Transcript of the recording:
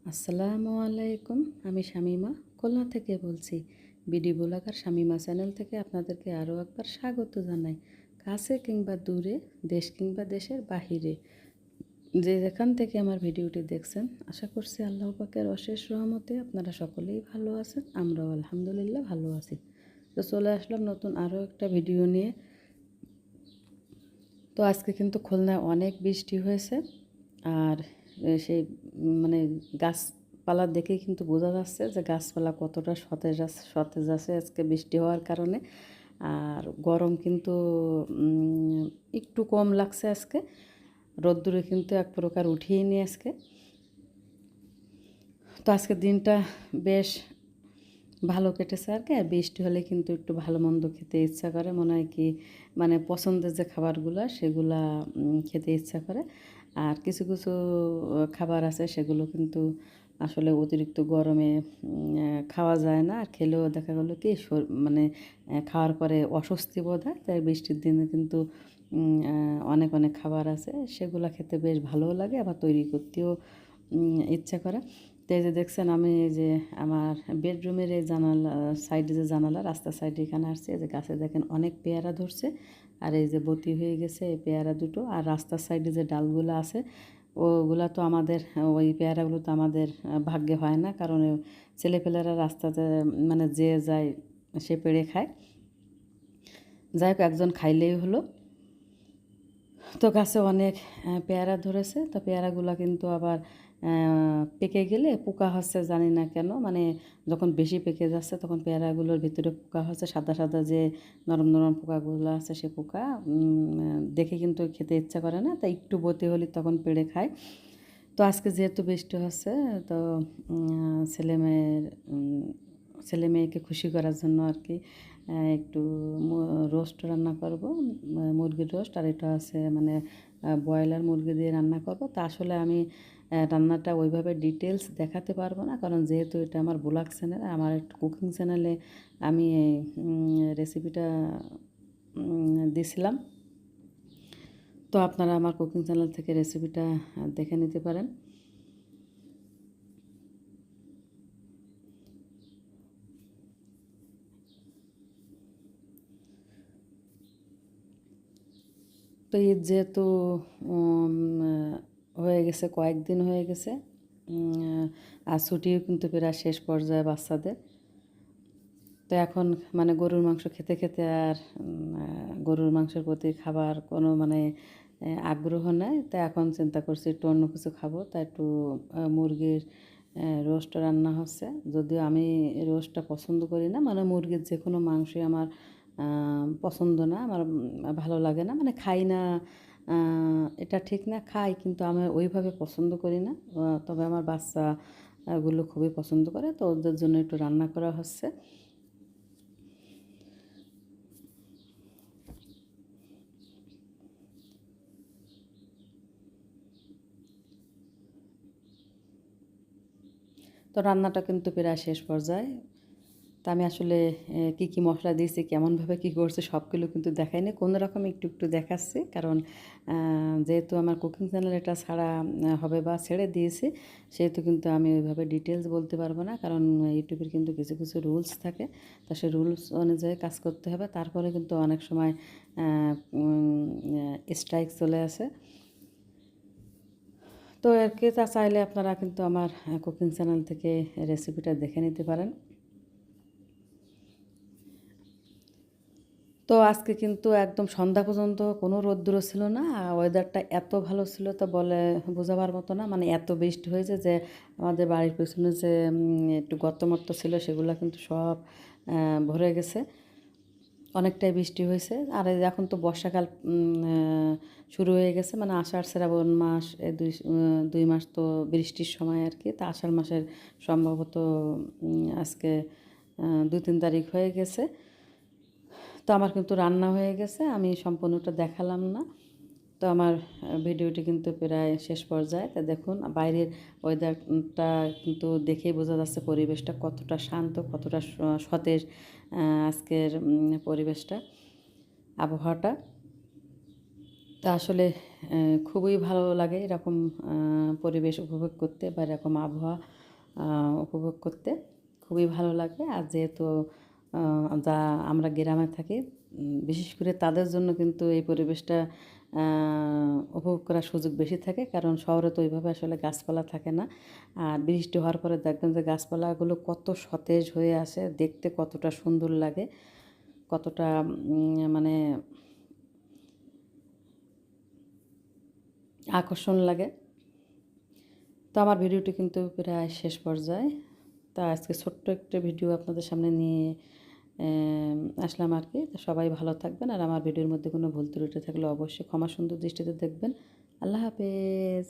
আসসালামু আলাইকুম। আমি শামীমা খুলনা থেকে বলছি। বিডি ব্লগার শামীমা চ্যানেল থেকে আপনাদেরকে আরও একবার স্বাগত জানাই। কাছে কিংবা দূরে, দেশ কিংবা দেশের বাহিরে যে যেখান থেকে আমার ভিডিওটি দেখছেন, আশা করছি আল্লাহ পাকের অশেষ রহমতে আপনারা সকলেই ভালো আছেন। আমরাও আলহামদুলিল্লাহ ভালো আছি। তো চলে আসলাম নতুন আরও একটা ভিডিও নিয়ে। তো আজকে কিন্তু খুলনায় অনেক বৃষ্টি হয়েছে। আর সেই মানে গাছপালা দেখেই কিন্তু বোঝা যাচ্ছে যে গাছপালা কতটা সতেজ সতেজ আছে আজকে বৃষ্টি হওয়ার কারণে। আর গরম কিন্তু একটু কম লাগছে আজকে। রোদ্দুরে কিন্তু এক প্রকার উঠিয়ে নিয়ে আজকে। তো আজকের দিনটা বেশ ভালো কেটেছে আর কি। আর বৃষ্টি হলে কিন্তু একটু ভালো মন্দ খেতে ইচ্ছা করে, মনে হয় কি মানে পছন্দের যে খাবারগুলো সেগুলা খেতে ইচ্ছা করে। আর কিছু কিছু খাবার আছে সেগুলো কিন্তু আসলে অতিরিক্ত গরমে খাওয়া যায় না, আর খেলেও দেখা গেলো কি মানে খাওয়ার পরে অস্বস্তি বোধ হয়। তাই বৃষ্টির দিনে কিন্তু অনেক অনেক খাবার আছে সেগুলো খেতে বেশ ভালোও লাগে, আবার তৈরি করতেও ইচ্ছা করে। তো এই যে দেখছেন আমি এই যে আমার বেডরুমের এই জানালা সাইডে যে জানালা রাস্তার সাইডে এখানে আসছে, এই যে গাছে দেখেন অনেক পেয়ারা ধরছে। আর এই যে বতি হয়ে গেছে এই পেয়ারা দুটো। আর রাস্তার সাইডে যে ডালগুলো আছে ওগুলো তো আমাদের, ওই পেয়ারাগুলো তো আমাদের ভাগ্যে হয় না, কারণ ছেলেপেলেরা রাস্তাতে মানে যে যায় সে পেড়ে খায়। যাই হোক, একজন খাইলেই হলো। তো গাছে অনেক পেয়ারা ধরেছে। তো পেয়ারাগুলো কিন্তু আবার পেকে গেলে পোকা হচ্ছে, জানি না কেন, মানে যখন বেশি পেকে যাচ্ছে তখন পেয়ারাগুলোর ভিতরে পোকা হচ্ছে, সাদা সাদা যে নরম নরম পোকাগুলো আছে সে পোকা দেখে কিন্তু খেতে ইচ্ছা করে না। তাই একটু বতি হলে তখন পেড়ে খায়। তো আজকে যেহেতু বৃষ্টি হচ্ছে, তো ছেলেমেয়ের ছেলে মেয়েকে খুশি করার জন্য আর কি একটু রোস্ট রান্না করব, মুরগির রোস্ট। আর এটা আছে মানে ব্রয়লার মুরগি দিয়ে রান্না করব। তা আসলে আমি রান্নাটা ওইভাবে ডিটেলস দেখাতে পারবো না, কারণ যেহেতু এটা আমার ব্লগ চ্যানেল, আমার একটা কুকিং চ্যানেলে আমি রেসিপিটা দিছিলাম। তো আপনারা আমার কুকিং চ্যানেল থেকে রেসিপিটা দেখে নিতে পারেন। তো ঈদ যেহেতু হয়ে গেছে, কয়েকদিন হয়ে গেছে, আর ছুটিও কিন্তু প্রায় শেষ পর্যায়ে বাচ্চাদের। তো এখন মানে গরুর মাংস খেতে খেতে আর গরুর মাংসের প্রতি খাবার কোনো মানে আগ্রহ নাই। তাই এখন চিন্তা করছি একটু অন্য কিছু খাবো, তাই একটু মুরগির রোস্ট রান্না হচ্ছে। যদিও আমি রোস্টটা পছন্দ করি না, মানে মুরগির যে কোনো মাংসই আমার পছন্দ না, আমার ভালো লাগে না, মানে খাই না। এটা ঠিক না, খাই কিন্তু আমি ওইভাবে পছন্দ করি না। তবে আমার বাচ্চাগুলো খুবই পছন্দ করে, তো ওদের জন্য একটু রান্না করা হচ্ছে। তো রান্নাটা কিন্তু প্রায় শেষ পর্যায়ে। তা আমি আসলে কী কী মশলা দিয়েছি, কেমনভাবে কী করছি সবগুলো কিন্তু দেখাইনি, কোনো রকম একটু একটু দেখাচ্ছি। কারণ যেহেতু আমার কুকিং চ্যানেল এটা ছাড়া হবে বা ছেড়ে দিয়েছি, সেহেতু কিন্তু আমি ওইভাবে ডিটেলস বলতে পারবো না, কারণ ইউটিউবের কিন্তু কিছু কিছু রুলস থাকে। তো সেই রুলস অনুযায়ী কাজ করতে হবে, তারপরে কিন্তু অনেক সময় স্ট্রাইক চলে আসে। তো আর কি, তা চাইলে আপনারা কিন্তু আমার কুকিং চ্যানেল থেকে রেসিপিটা দেখে নিতে পারেন। তো আজকে কিন্তু একদম সন্ধ্যা পর্যন্ত কোনো রোদ্দুর ছিল না, ওয়েদারটা এত ভালো ছিল তো বলে বোঝাবার মতো না। মানে এত বৃষ্টি হয়েছে যে আমাদের বাড়ির পেছনে যে একটু গর্ত ছিল সেগুলো কিন্তু সব ভরে গেছে। অনেকটাই বৃষ্টি হয়েছে। আর এই এখন তো বর্ষাকাল শুরু হয়ে গেছে, মানে আষাঢ় শ্রাবণ মাস এই দুই মাস তো বৃষ্টির সময় আর কি। তা আষাঢ় মাসের সম্ভবত আজকে 2-3 তারিখ হয়ে গেছে। তো আমার কিন্তু রান্না হয়ে গেছে, আমি সম্পূর্ণটা দেখালাম না। তো আমার ভিডিওটি কিন্তু প্রায় শেষ পর্যায়ে। তা দেখুন বাইরের ওয়েদারটা কিন্তু দেখেই বোঝা যাচ্ছে পরিবেশটা কতটা শান্ত, কতটা সতেজ আজকের পরিবেশটা, আবহাওয়াটা। তা আসলে খুবই ভালো লাগে এরকম পরিবেশ উপভোগ করতে বা এরকম আবহাওয়া উপভোগ করতে খুবই ভালো লাগে। আর যেহেতু যা আমরা গ্রামে থাকি, বিশেষ করে তাদের জন্য কিন্তু এই পরিবেশটা উপভোগ করার সুযোগ বেশি থাকে, কারণ শহরে তো ওইভাবে আসলে গাছপালা থাকে না। আর বৃষ্টি হওয়ার পরে দেখবেন যে গাছপালাগুলো কত সতেজ হয়ে আসে, দেখতে কতটা সুন্দর লাগে, কতটা মানে আকর্ষণ লাগে। তো আমার ভিডিওটি কিন্তু প্রায় শেষ পর্যায়ে। তা আজকে ছোট্ট একটা ভিডিও আপনাদের সামনে নিয়ে আসলাম আর কি। তো সবাই ভালো থাকবেন, আর আমার ভিডিওর মধ্যে কোনো ভুল ত্রুটি থাকলে অবশ্যই ক্ষমা সুন্দর দৃষ্টিতে দেখবেন। আল্লাহ হাফেজ।